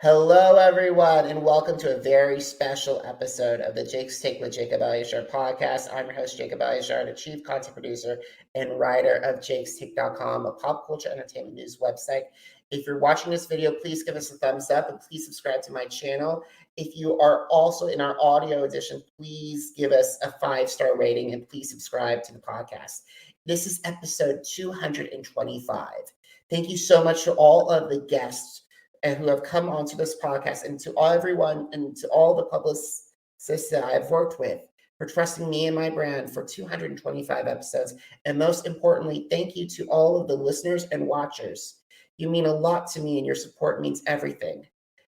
Hello, everyone, and welcome to a very special episode of the Jake's Take with Jacob Elyachar podcast. I'm your host, Jacob Elyachar, the chief content producer and writer of jakestake.com, a pop culture entertainment news website. If you're watching this video, please give us a thumbs up and please subscribe to my channel. If you are also in our audio edition, please give us a 5-star rating and please subscribe to the podcast. This is episode 225. Thank you so much to all of the guests and who have come onto this podcast, and to all everyone and to all the publicists that I've worked with for trusting me and my brand for 225 episodes. And most importantly, thank you to all of the listeners and watchers. You mean a lot to me and your support means everything.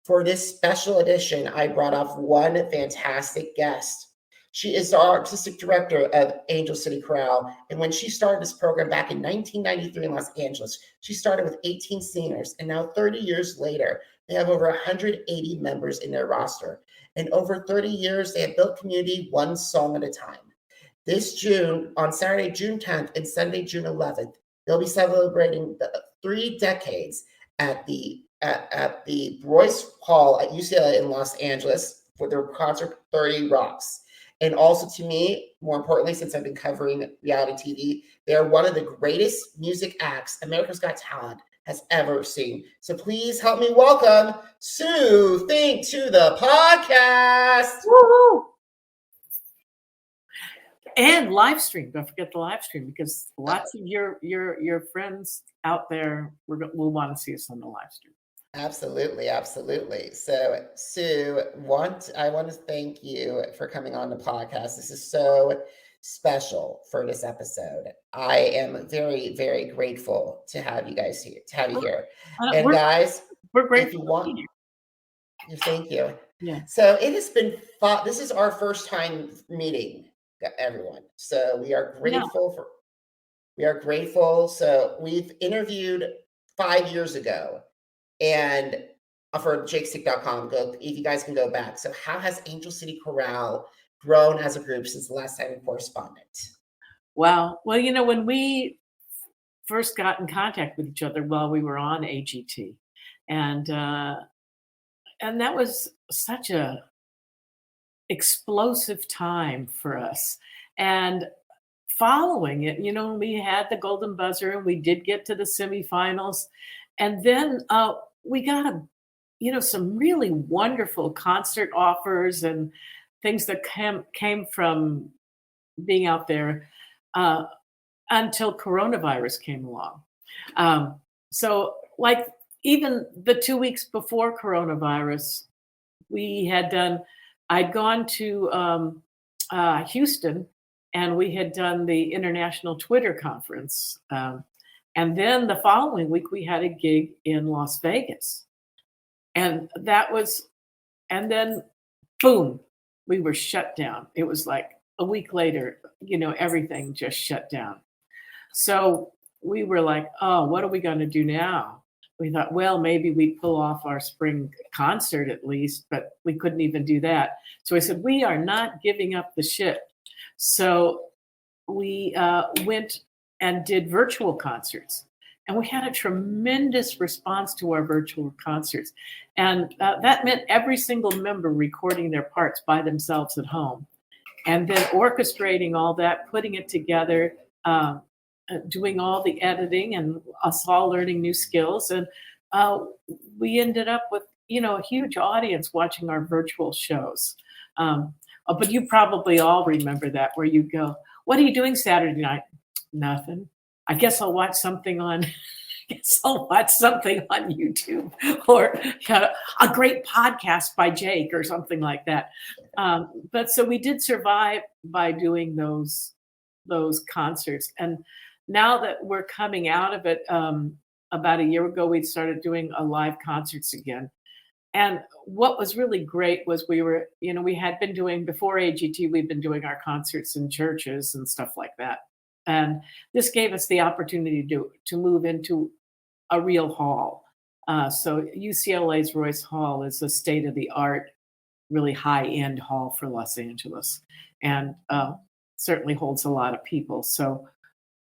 For this special edition, I brought up one fantastic guest. She is the artistic director of Angel City Chorale. And when she started this program back in 1993 in Los Angeles, she started with 18 singers. And now 30 years later, they have over 180 members in their roster. And over 30 years, they have built community one song at a time. This June, on Saturday, June 10th and Sunday, June 11th, they'll be celebrating the 3 decades at the Royce Hall at UCLA in Los Angeles for their concert 30 Rocks. And also to me, more importantly, since I've been covering reality TV, they're one of the greatest music acts America's Got Talent has ever seen. So please help me welcome Sue Fink to the podcast. Woo-hoo. And live stream. Don't forget the live stream, because lots of your friends out there will want to see us on the live stream. Absolutely. So, Sue, I want to thank you for coming on the podcast. This is so special for this episode. I am very, very grateful to have you guys here. And guys, we're grateful. If you want, thank you. Yeah. So it has been fun. This is our first time meeting, everyone. So we are grateful we are grateful. So we've interviewed 5 years ago. And for jakestick.com, if you guys can go back. So how has Angel City Chorale grown as a group since the last time we corresponded? Wow. Well, when we first got in contact with each other while we were on AGT, and that was such a explosive time for us. And following it, we had the golden buzzer and we did get to the semifinals. And then we got some really wonderful concert offers and things that came from being out there until coronavirus came along. So like even the 2 weeks before coronavirus, I'd gone to Houston, and we had done the International Twitter Conference. And then the following week, we had a gig in Las Vegas. And then boom, we were shut down. It was like a week later, everything just shut down. So we were like, oh, what are we going to do now? We thought, well, maybe we'd pull off our spring concert at least, but we couldn't even do that. So I said, we are not giving up the ship. So we went and did virtual concerts. And we had a tremendous response to our virtual concerts. And that meant every single member recording their parts by themselves at home, and then orchestrating all that, putting it together, doing all the editing, and us all learning new skills. And we ended up with, a huge audience watching our virtual shows. But you probably all remember that, where you go, what are you doing Saturday night? Nothing. I guess I'll watch something on YouTube, or a great podcast by Jake or something like that. But so we did survive by doing those concerts. And now that we're coming out of it, about a year ago, we started doing live concerts again. And what was really great was we had been doing, before AGT, we've been doing our concerts in churches and stuff like that. And this gave us the opportunity to move into a real hall. So UCLA's Royce Hall is a state-of-the-art, really high-end hall for Los Angeles, and certainly holds a lot of people. So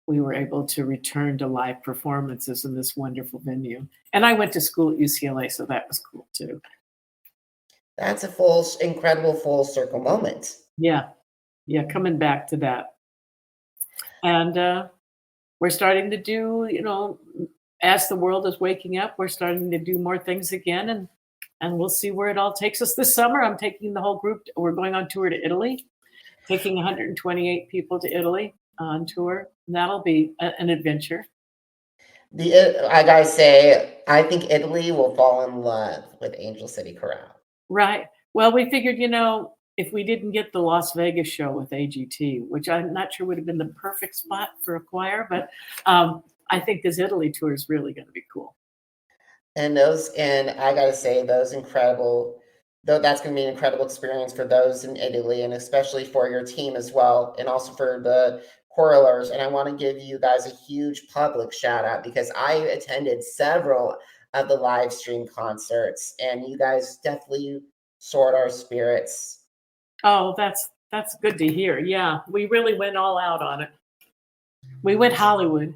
we were able to return to live performances in this wonderful venue. And I went to school at UCLA, so that was cool too. That's a incredible full circle moment. Yeah, coming back to that. And we're starting to do, as the world is waking up, we're starting to do more things again, and we'll see where it all takes us this summer. I'm taking the whole group. We're going on tour to Italy, taking 128 people to Italy on tour. And that'll be an adventure. I gotta say, I think Italy will fall in love with Angel City Chorale. Right. Well, we figured, if we didn't get the Las Vegas show with AGT, which I'm not sure would have been the perfect spot for a choir, but I think this Italy tour is really going to be cool. And I gotta say, that's going to be an incredible experience for those in Italy, and especially for your team as well, and also for the choralers. And I want to give you guys a huge public shout out because I attended several of the live stream concerts, and you guys definitely soared our spirits. Oh, that's good to hear. Yeah, we really went all out on it. We went Hollywood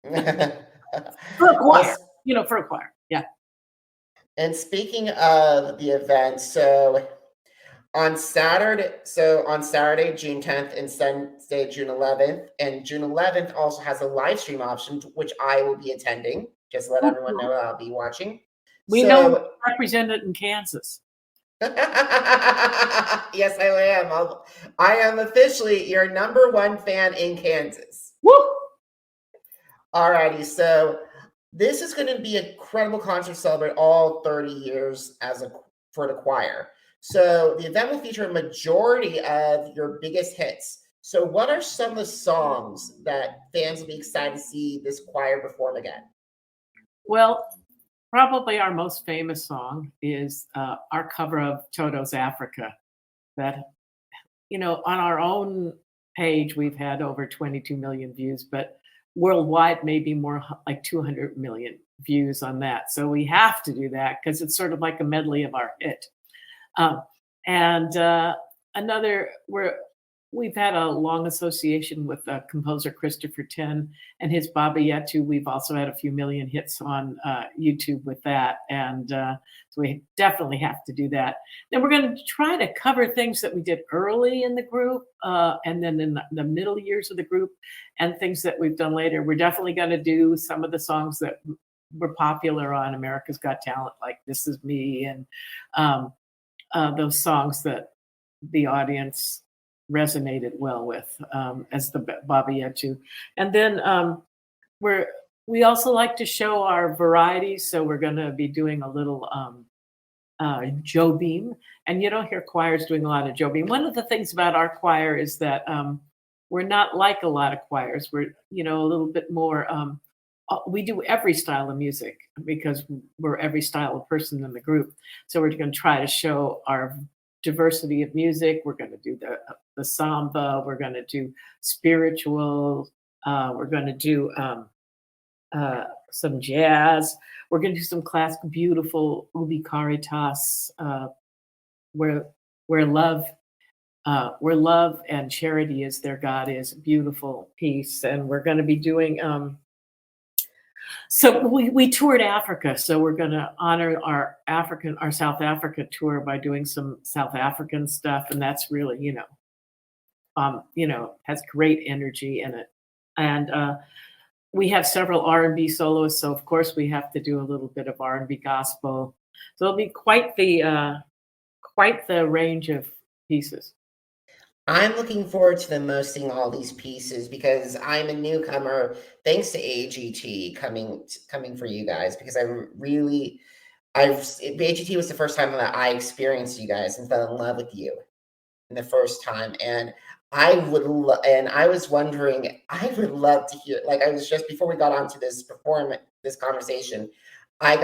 for a choir. For a choir. Yeah. And speaking of the event, so on Saturday, June 10th and Sunday, June 11th, and June 11th also has a live stream option, which I will be attending. Just let everyone know I'll be watching. We know represented in Kansas. Yes, I am. I am officially your number one fan in Kansas. Woo! Alrighty, so this is going to be an incredible concert to celebrate all 30 years for the choir. So the event will feature a majority of your biggest hits. So what are some of the songs that fans will be excited to see this choir perform again? Well, probably our most famous song is our cover of Toto's Africa. That, on our own page, we've had over 22 million views, but worldwide, maybe more like 200 million views on that. So we have to do that because it's sort of like a medley of our hit. We've had a long association with composer Christopher Ten and his Baba Yetu. We've also had a few million hits on YouTube with that. And so we definitely have to do that. Then we're going to try to cover things that we did early in the group and then in the middle years of the group and things that we've done later. We're definitely going to do some of the songs that were popular on America's Got Talent, like This Is Me, and those songs that the audience resonated well with as the Baba Yetu. And then we also like to show our varieties, so we're going to be doing a little Jobim, and you don't hear choirs doing a lot of Jobim. One of the things about our choir is that we're not like a lot of choirs. We're a little bit more we do every style of music because we're every style of person in the group. So we're going to try to show our diversity of music. We're going to do the samba. We're going to do spiritual. We're going to do some jazz. We're going to do some classical, beautiful Ubi Caritas, where love and charity is their God is, beautiful piece. And we're going to be doing. So we toured Africa, so we're going to honor our South Africa tour by doing some South African stuff, and that's really, has great energy in it. And we have several R&B soloists, so of course we have to do a little bit of R&B gospel. So it'll be quite the range of pieces. I'm looking forward to them seeing all these pieces because I'm a newcomer. Thanks to AGT coming for you guys, because AGT was the first time that I experienced you guys and fell in love with you in the first time. And I was wondering, I would love to hear, like I was just before we got onto this conversation, I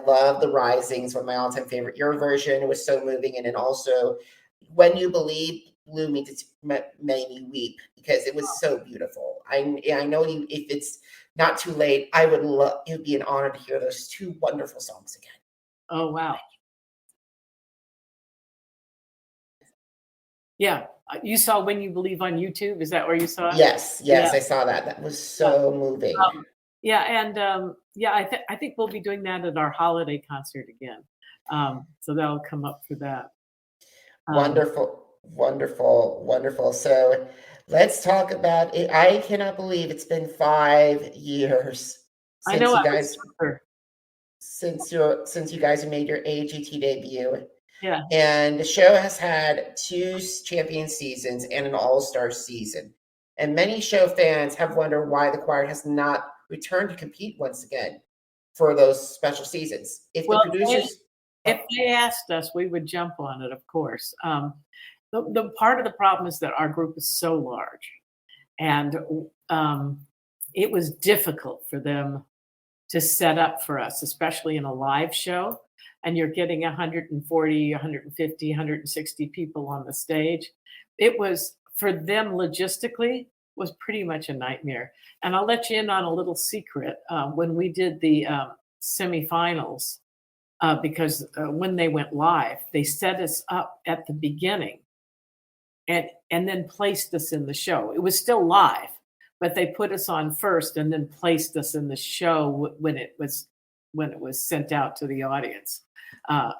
love The Risings, one of my all-time favorite. Your version was so moving, and then also When You Believe blew me to made me weep because it was so beautiful. I know you. If it's not too late, it would be an honor to hear those two wonderful songs again. Oh wow! Yeah, you saw When You Believe on YouTube. Is that where you saw it? Yes, I saw that. That was so moving. Yeah, and I think we'll be doing that at our holiday concert again. So that'll come up for that. Wonderful, wonderful, wonderful. So let's talk about it. I cannot believe it's been 5 years I know since I you was guys super. since you guys have made your AGT debut. Yeah. And the show has had two champion seasons and an all-star season. And many show fans have wondered why the choir has not returned to compete once again for those special seasons. If the Well, producers, if they asked us, we would jump on it, of course. The part of the problem is that our group is so large, and it was difficult for them to set up for us, especially in a live show. And you're getting 140, 150, 160 people on the stage. It was for them logistically was pretty much a nightmare. And I'll let you in on a little secret. When we did the semifinals, because when they went live, they set us up at the beginning and then placed us in the show. It was still live, but they put us on first and then placed us in the show when it was sent out to the audience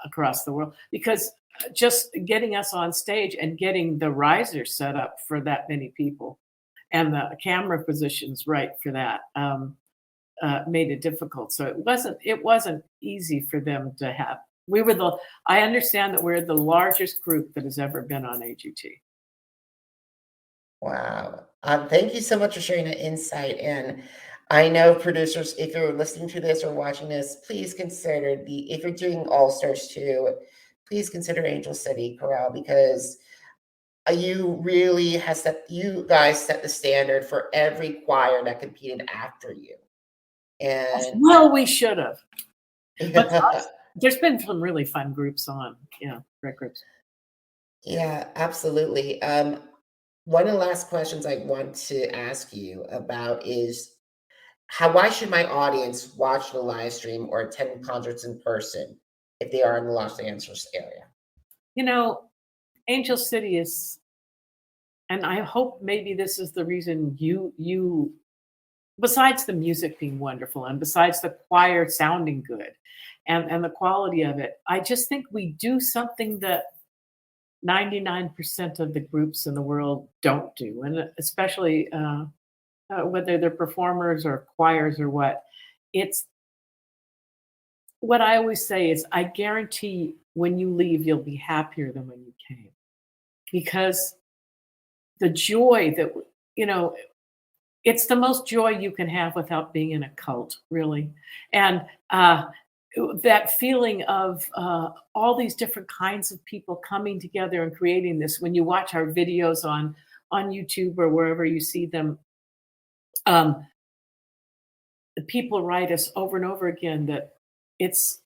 across the world. Because just getting us on stage and getting the riser set up for that many people and the camera positions right for that made it difficult. So it wasn't easy for them to have. I understand that we're the largest group that has ever been on AGT. wow. Thank you so much for sharing that insight. And I know producers, if you're listening to this or watching this, please consider if you're doing All Stars 2, please consider Angel City Chorale because you guys set the standard for every choir that competed after you. And Well, we should have. But there's been some really fun groups on, great groups. yeah, absolutely. One of the last questions I want to ask you about is why should my audience watch the live stream or attend concerts in person if they are in the Los Angeles area? Angel City is, and I hope maybe this is the reason you besides the music being wonderful and besides the choir sounding good and the quality of it, I just think we do something that 99% of the groups in the world don't do, and especially whether they're performers or choirs or what. It's what I always say is I guarantee when you leave, you'll be happier than when you came. Because the joy that, it's the most joy you can have without being in a cult, really. And that feeling of all these different kinds of people coming together and creating this, when you watch our videos on YouTube or wherever you see them, the people write us over and over again that it's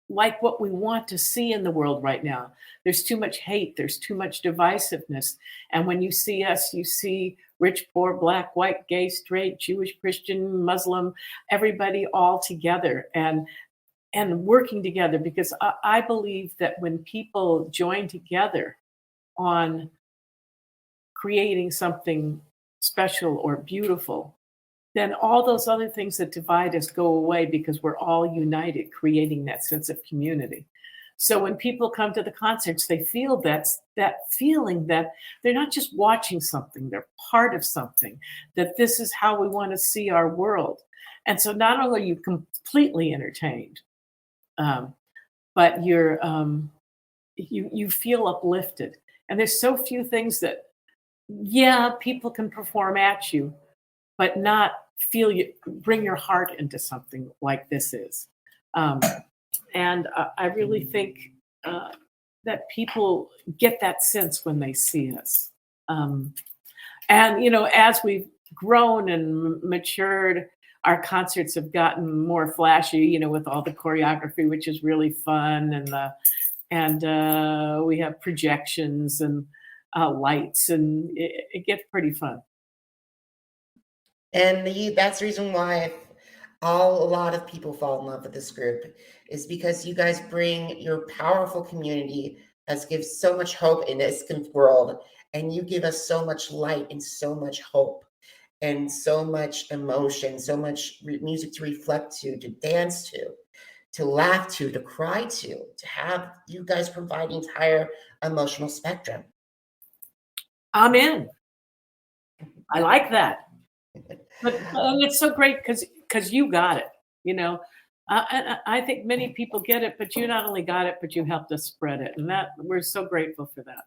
like what we want to see in the world right now. There's too much hate. There's too much divisiveness. And when you see us, you see rich, poor, black, white, gay, straight, Jewish, Christian, Muslim, everybody all together and working together. Because I believe that when people join together on creating something special or beautiful, then all those other things that divide us go away because we're all united, creating that sense of community. So when people come to the concerts, they feel that feeling that they're not just watching something, they're part of something, that this is how we want to see our world. And so not only are you completely entertained, but you feel uplifted. And there's so few things that, people can perform at you, but not bring your heart into something like this is. And I really think that people get that sense when they see us. And, as we've grown and matured, our concerts have gotten more flashy, with all the choreography, which is really fun. And we have projections and lights, and it gets pretty fun. And that's the reason why a lot of people fall in love with this group is because you guys bring your powerful community that gives so much hope in this world, and you give us so much light and so much hope. and so much emotion, so much music to reflect to dance to laugh to cry to have you guys provide the entire emotional spectrum. I'm in. I like that. And it's so great because you got it, you know. And I think many people get it, but you not only got it, but you helped us spread it, and that we're so grateful for that.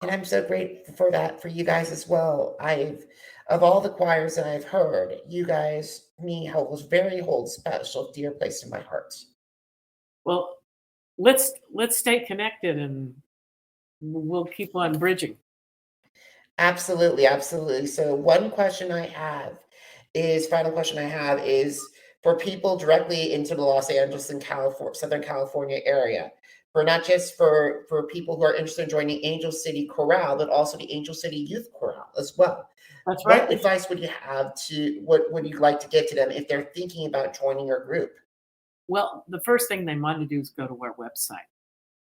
And I'm so grateful for that for you guys as well. Of all the choirs that I've heard, you guys, holds special, dear place in my heart. Well, let's stay connected, and we'll keep on bridging. Absolutely, absolutely. So final question I have is for people directly into the Los Angeles and Southern California area, for not just for people who are interested in joining Angel City Chorale, but also the Angel City Youth Chorale as well. That's right. What advice would you have what would you like to give to them if they're thinking about joining your group? Well, the first thing they want to do is go to our website,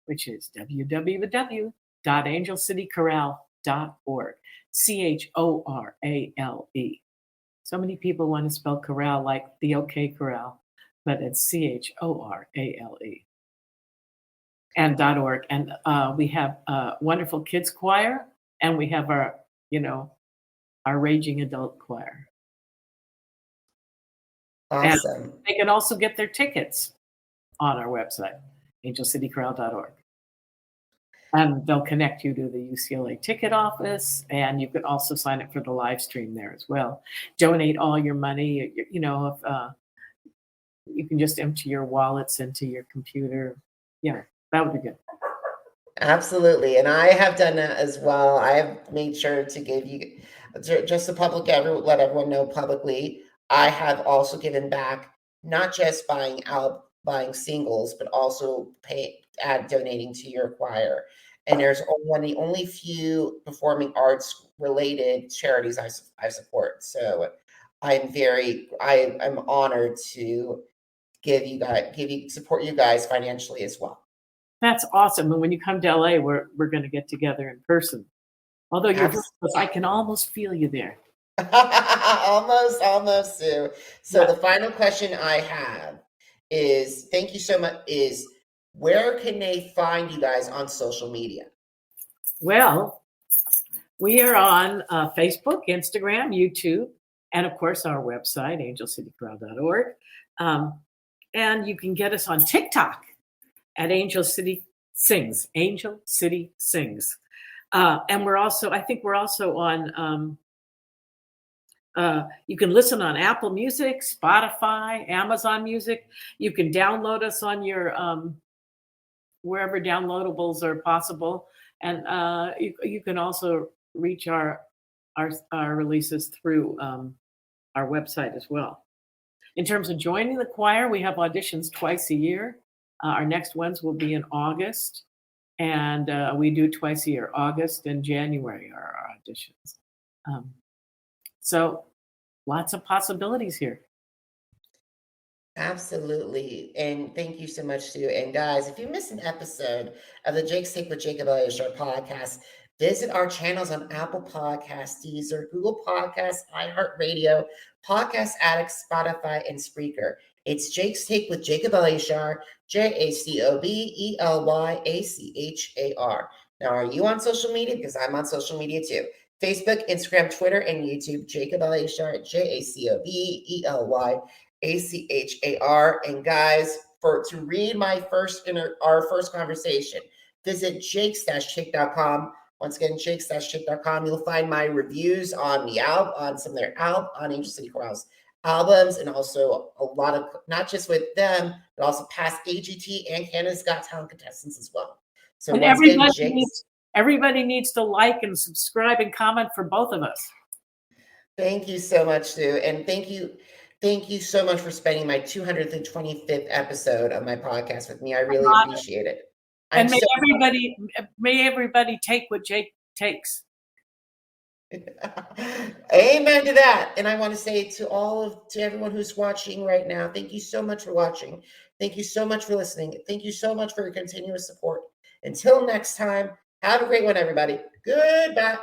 which is www.angelcitychorale.org. CHORALE. So many people want to spell chorale like the OK Chorale, but it's CHORALE. And .org. And we have a wonderful kids choir, and we have our raging adult choir. Awesome. And they can also get their tickets on our website, angelcitychorale.org. And they'll connect you to the UCLA ticket office, and you can also sign up for the live stream there as well. Donate all your money. If, you can just empty your wallets into your computer. Yeah, that would be good. Absolutely. And I have done that as well. I have made sure to give you just the public, let everyone know publicly. I have also given back, not just buying singles, but also donating to your choir. And there's the only few performing arts related charities I support. So I'm honored to support you guys financially as well. That's awesome. And when you come to LA, we're going to get together in person. Although you're I can almost feel you there. almost, Sue. So the final question I have is, thank you so much, is where can they find you guys on social media? Well, we are on Facebook, Instagram, YouTube, and of course our website, angelcitychorale.org. And you can get us on TikTok at Angel City Sings. And we're also on, you can listen on Apple Music, Spotify, Amazon Music. You can download us on your, wherever downloadables are possible. And you can also reach our releases through our website as well. In terms of joining the choir, we have auditions twice a year. Our next ones will be in August, and we do twice a year, August and January are our auditions. So lots of possibilities here. Absolutely. And thank you so much, Sue. And guys, if you missed an episode of the Jake's Take with Jacob Elyachar podcast, visit our channels on Apple Podcasts, Deezer, Google Podcasts, iHeartRadio, Podcast Addict, Spotify, and Spreaker. It's Jake's Take with Jacob Elyachar, JACOBELYACHAR. Now, are you on social media? Because I'm on social media too. Facebook, Instagram, Twitter, and YouTube, Jacob Elyachar, JACOBELYACHAR. And guys, to read our first conversation, visit jakes-chick.com. Once again, jakes-chick.com. You'll find my reviews on the album, on some of their on Angel City Chorale's albums, and also a lot of, not just with them, but also past AGT and Canada's Got Talent contestants as well. So and everybody needs to like and subscribe and comment for both of us. Thank you so much, Sue. And thank you so much for spending my 225th episode of my podcast with me. I really appreciate it. And may everybody take what Jake takes. Amen to that. And I want to say to everyone who's watching right now, thank you so much for watching. Thank you so much for listening. Thank you so much for your continuous support. Until next time, have a great one, everybody. Goodbye.